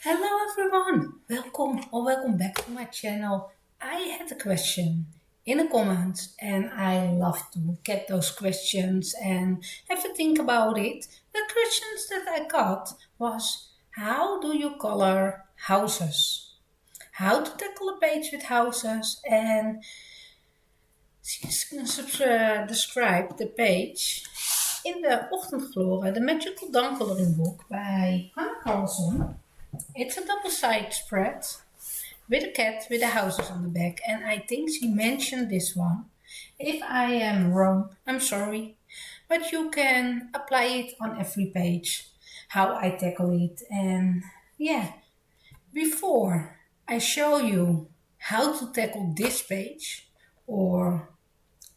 Hello everyone, welcome back to my channel. I had a question in the comments and I love to get those questions and have a think about it. The questions that I got was how do you color houses? How to tackle a page with houses and describe the page in the Ochtendgloren, the Magical Dawn Coloring Book by Hannah Carlson. It's a double-sided spread with a cat with the houses on the back, and I think she mentioned this one. If I am wrong, I'm sorry, but you can apply it on every page, how I tackle it. And yeah, before I show you how to tackle this page or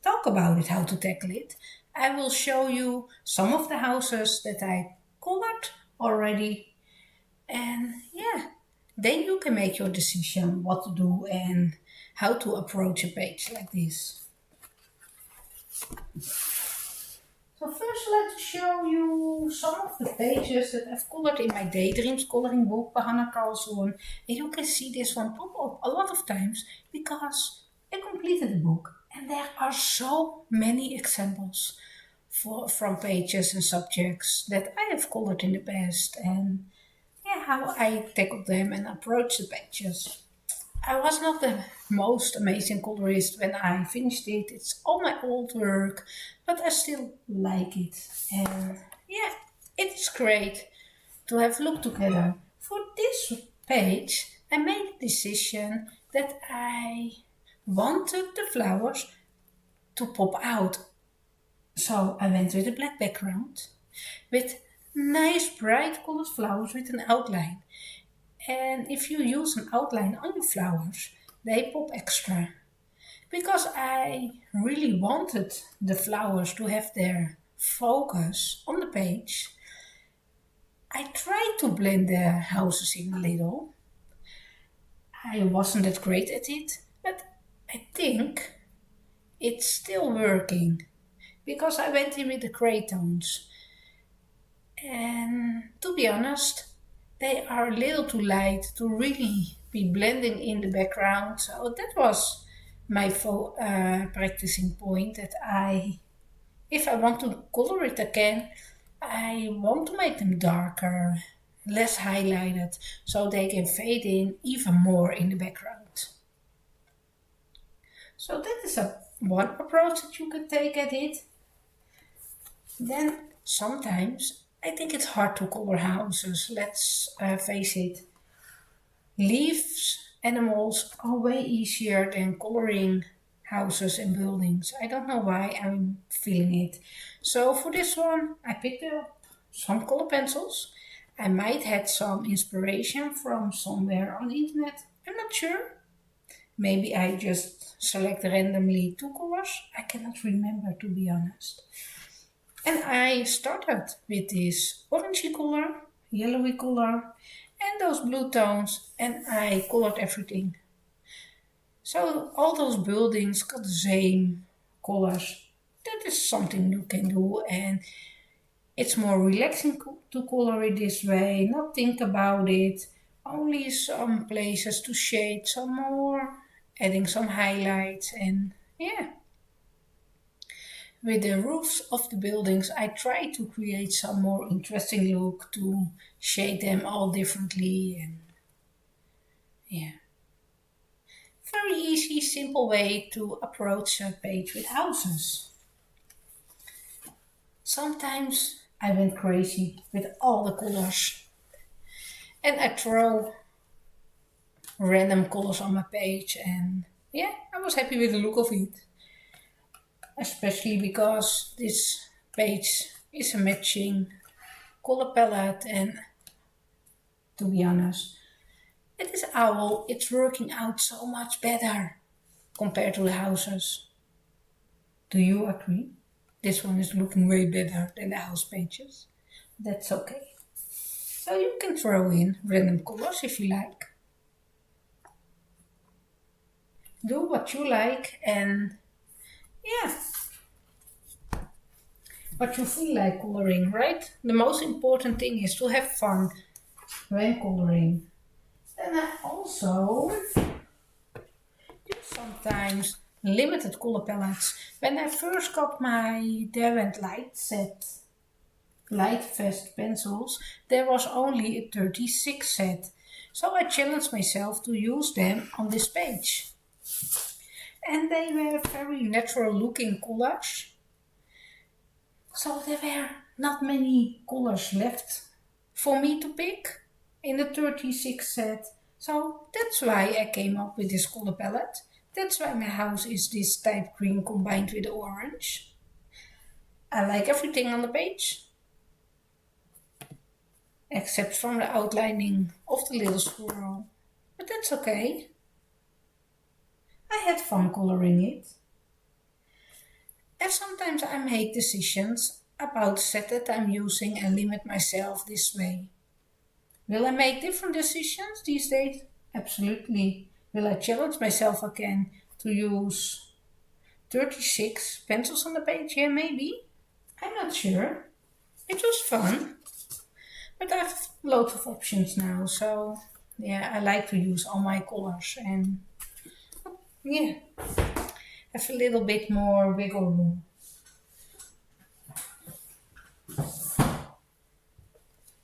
talk about it, how to tackle it, I will show you some of the houses that I colored already. And yeah, then you can make your decision what to do and how to approach a page like this. So first let's show you some of the pages that I've colored in my Daydreams coloring book by Hannah Carlson. And you can see this one pop up a lot of times because I completed the book and there are so many examples from pages and subjects that I have colored in the past, and yeah, how I tackled them and approached the pages. I was not the most amazing colorist when I finished it. It's all my old work, but I still like it. And yeah, it is great to have looked together. For this page, I made a decision that I wanted the flowers to pop out. So I went with a black background with nice bright colored flowers with an outline. And if you use an outline on your flowers, they pop extra. Because I really wanted the flowers to have their focus on the page, I tried to blend the houses in a little. I wasn't that great at it, but I think it's still working because I went in with the gray tones. And to be honest, they are a little too light to really be blending in the background. So that was my practicing point that if I want to color it again, I want to make them darker, less highlighted, so they can fade in even more in the background. So that is one approach that you can take at it. Then sometimes I think it's hard to color houses, let's face it. Leaves, animals are way easier than coloring houses and buildings. I don't know why I'm feeling it. So for this one, I picked up some color pencils. I might had some inspiration from somewhere on the internet. I'm not sure. Maybe I just select randomly two colors. I cannot remember, to be honest. And I started with this orangey color, yellowy color, and those blue tones, and I colored everything. So all those buildings got the same colors. That is something you can do, and it's more relaxing to color it this way, not think about it, only some places to shade some more, adding some highlights, and yeah. With the roofs of the buildings, I try to create some more interesting look to shade them all differently, and yeah. Very easy, simple way to approach a page with houses. Sometimes I went crazy with all the colors and I throw random colors on my page, and yeah, I was happy with the look of it. Especially because this page is a matching color palette, and to be honest, it is owl, it's working out so much better compared to the houses. Do you agree? This one is looking way better than the house pages. That's okay. So you can throw in random colors if you like. Do what you like, and yeah, what you feel like coloring, right? The most important thing is to have fun when coloring. Then I also use sometimes limited color palettes. When I first got my Derwent Light set, Lightfast pencils, there was only a 36 set. So I challenged myself to use them on this page. And they were very natural looking colors. So there were not many colors left for me to pick in the 36 set. So that's why I came up with this color palette. That's why my house is this type green combined with the orange. I like everything on the page, except from the outlining of the little squirrel. But that's okay. I had fun coloring it. And sometimes I make decisions about the set that I'm using and limit myself this way. Will I make different decisions these days? Absolutely. Will I challenge myself again to use 36 pencils on the page? Yeah, maybe. I'm not sure. It was fun. But I have loads of options now, so yeah, I like to use all my colors and yeah, have a little bit more wiggle room.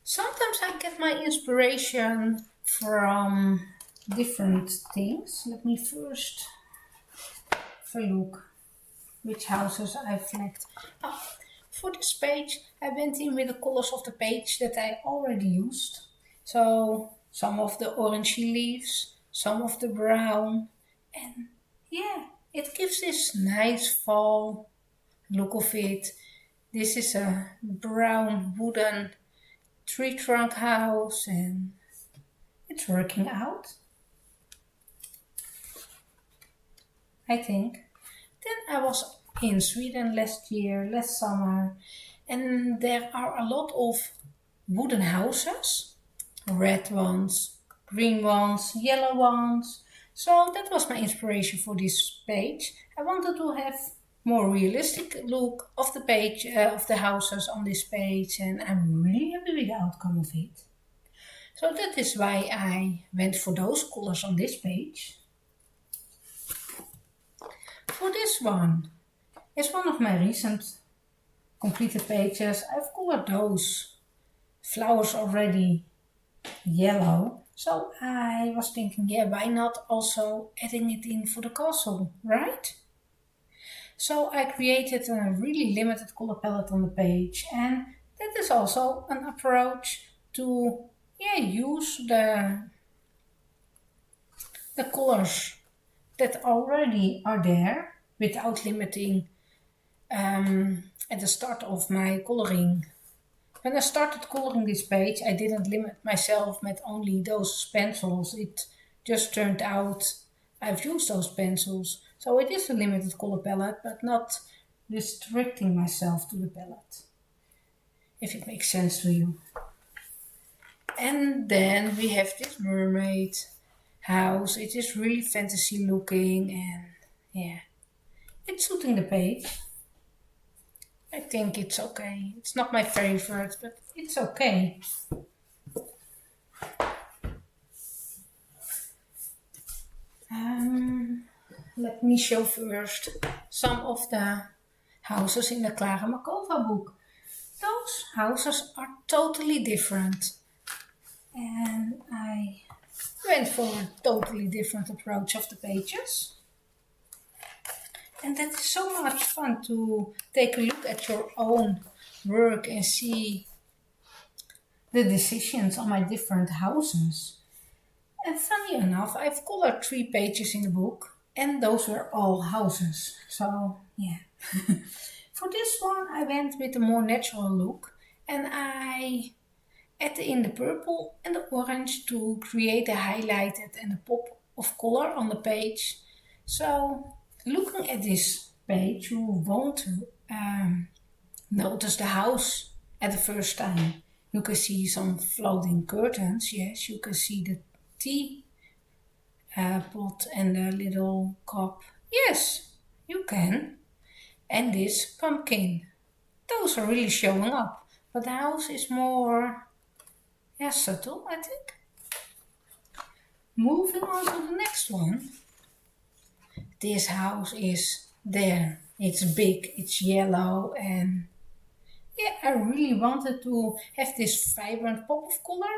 Sometimes I get my inspiration from different things. Let me first have a look which houses I flagged. Oh, for this page I went in with the colors of the page that I already used. So some of the orangey leaves, some of the brown, and yeah, it gives this nice fall look of it. This is a brown wooden tree trunk house and it's working out, I think. Then I was in Sweden last summer, and there are a lot of wooden houses, red ones, green ones, yellow ones. So that was my inspiration for this page. I wanted to have more realistic look of the page, of the houses on this page, and I'm really happy with the outcome of it. So that is why I went for those colors on this page. For this one, it's one of my recent completed pages. I've colored those flowers already yellow. So I was thinking, yeah, why not also adding it in for the castle, right? So I created a really limited color palette on the page, and that is also an approach to use the colors that already are there without limiting at the start of my coloring. When I started coloring this page, I didn't limit myself with only those pencils. It just turned out I've used those pencils. So it is a limited color palette, but not restricting myself to the palette, if it makes sense to you. And then we have this mermaid house. It is really fantasy looking and yeah, it's suiting the page. I think it's okay. It's not my favorite, but it's okay. Let me show first some of the houses in the Clara Makova book. Those houses are totally different. And I went for a totally different approach of the pages. And that is so much fun to take a look at your own work and see the decisions on my different houses. And funny enough, I've colored 3 pages in the book, and those were all houses. So, yeah. For this one, I went with a more natural look, and I added in the purple and the orange to create a highlighted and a pop of color on the page. So, looking at this page, you won't notice the house at the first time. You can see some floating curtains, yes, you can see the tea pot and the little cup. Yes, you can. And this pumpkin. Those are really showing up. But the house is more subtle, I think. Moving on to the next one. This house is there. It's big, it's yellow, and yeah, I really wanted to have this vibrant pop of color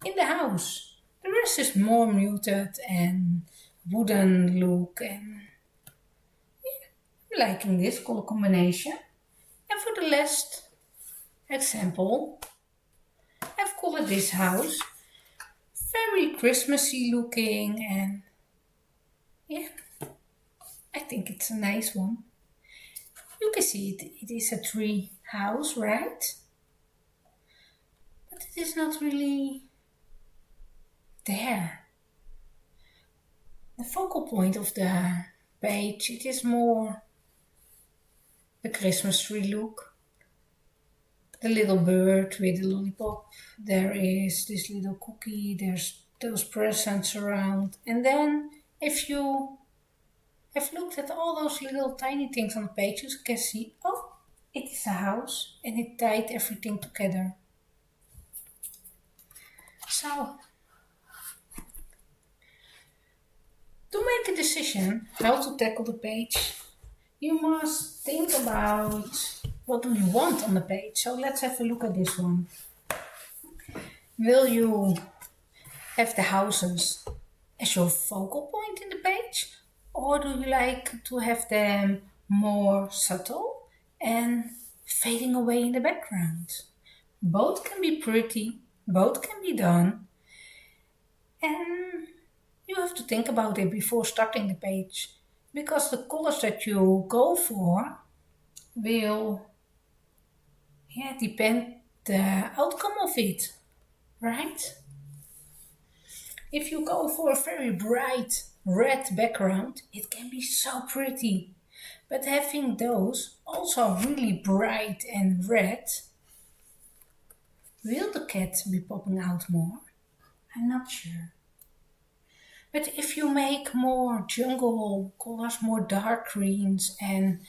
in the house. The rest is more muted and wooden look, and I'm liking this color combination. And for the last example, I've colored this house very Christmassy looking, and yeah, I think it's a nice one. You can see it is a tree house, right? But it is not really there. The focal point of the page, it is more the Christmas tree look. The little bird with the lollipop. There is this little cookie. There's those presents around. And then if you have looked at all those little tiny things on the page, you can see, oh, it is a house and it tied everything together. So, to make a decision how to tackle the page, you must think about what do you want on the page. So let's have a look at this one. Will you have the houses as your focal point in the page? Or do you like to have them more subtle and fading away in the background? Both can be pretty, both can be done. And you have to think about it before starting the page, because the colors that you go for will depend the outcome of it, right? If you go for a very bright red background, it can be so pretty. But having those also really bright and red, will the cat be popping out more? I'm not sure. But if you make more jungle colors, more dark greens and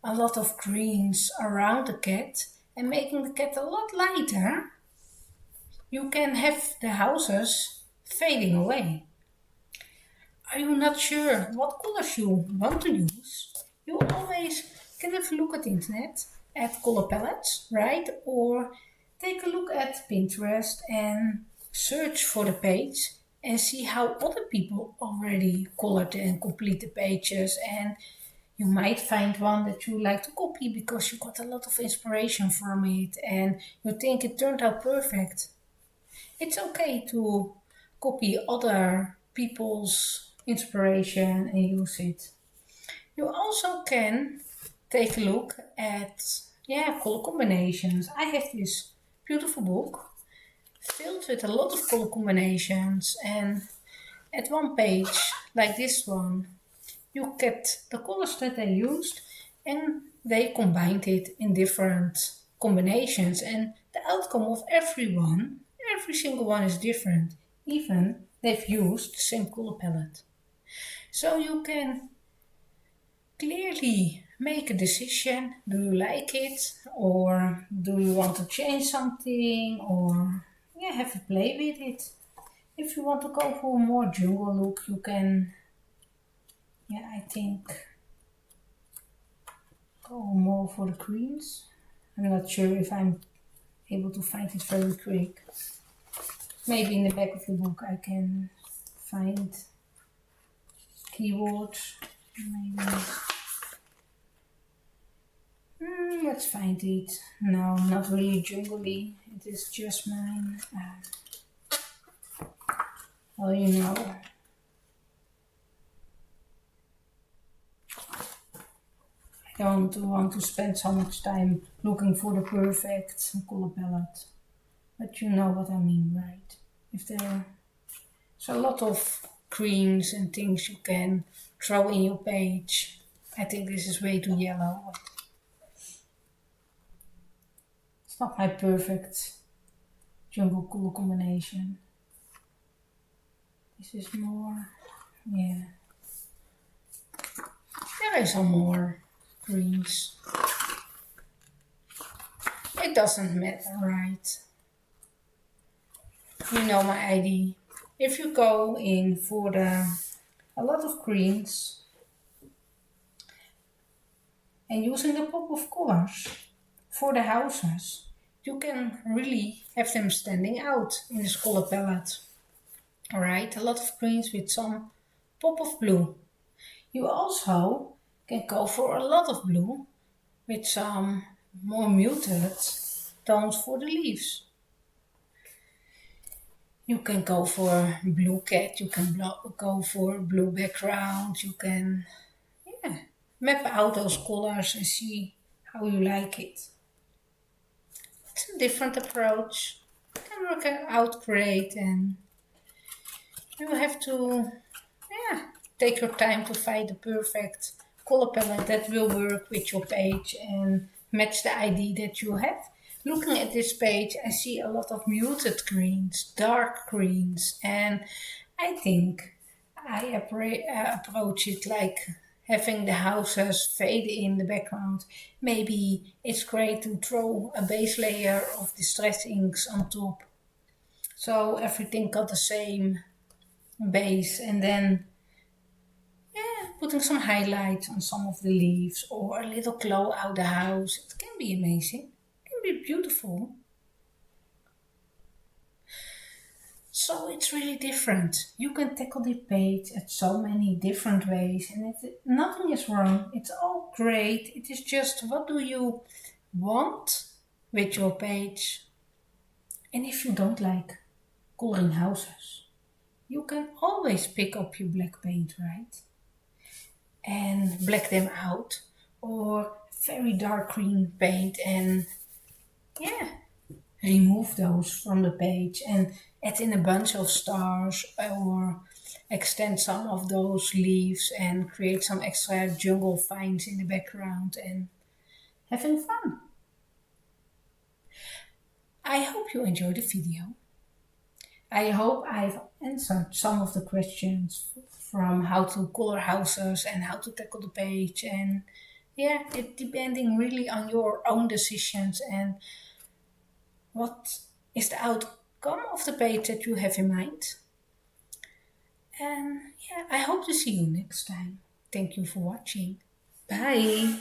a lot of greens around the cat and making the cat a lot lighter, you can have the houses fading away. Are you not sure what colors you want to use? You always can have a look at the internet at color palettes, right? Or take a look at Pinterest and search for the page and see how other people already colored and complete the pages, and you might find one that you like to copy because you got a lot of inspiration from it and you think it turned out perfect. It's okay to copy other people's inspiration and use it. You also can take a look at color combinations. I have this beautiful book filled with a lot of color combinations, and at one page like this one you kept the colors that they used and they combined it in different combinations, and the outcome of every single one is different, even they've used the same color palette. So you can clearly make a decision. Do you like it, or do you want to change something, or have a play with it. If you want to go for a more jungle look, you can I think go more for the greens. I'm not sure if I'm able to find it very quick. Maybe in the back of the book I can find keywords. Maybe. Let's find it. No, not really jungly. It is just mine. Well, you know. I don't want to spend so much time looking for the perfect color palette. But you know what I mean, right? If there's a lot of creams and things you can throw in your page. I think this is way too yellow. It's not my perfect jungle color combination. This is more, there is some more greens. It doesn't matter, right? You know my ID. if you go in for a lot of greens and using the pop of colors for the houses, you can really have them standing out in this color palette. Alright, a lot of greens with some pop of blue. You also can go for a lot of blue with some more muted tones for the leaves. You can go for blue cat, you can go for blue background, you can map out those colors and see how you like it. It's a different approach. It can work out great, and you have to take your time to find the perfect color palette that will work with your page and match the ID that you have. Looking at this page, I see a lot of muted greens, dark greens, and I think I approach it like having the houses fade in the background. Maybe it's great to throw a base layer of distress inks on top, so everything got the same base, and then putting some highlights on some of the leaves or a little glow out the house. It can be amazing. It can be beautiful. So it's really different. You can tackle the page at so many different ways, and nothing is wrong. It's all great. It is just what do you want with your page. And if you don't like coloring houses, you can always pick up your black paint, right? And black them out, or very dark green paint, and remove those from the page and add in a bunch of stars, or extend some of those leaves and create some extra jungle vines in the background, and having fun. I hope you enjoyed the video. I hope I've answered some of the questions from how to color houses and how to tackle the page, and it depending really on your own decisions and what is the outcome of the page that you have in mind. And I hope to see you next time. Thank you for watching. Bye.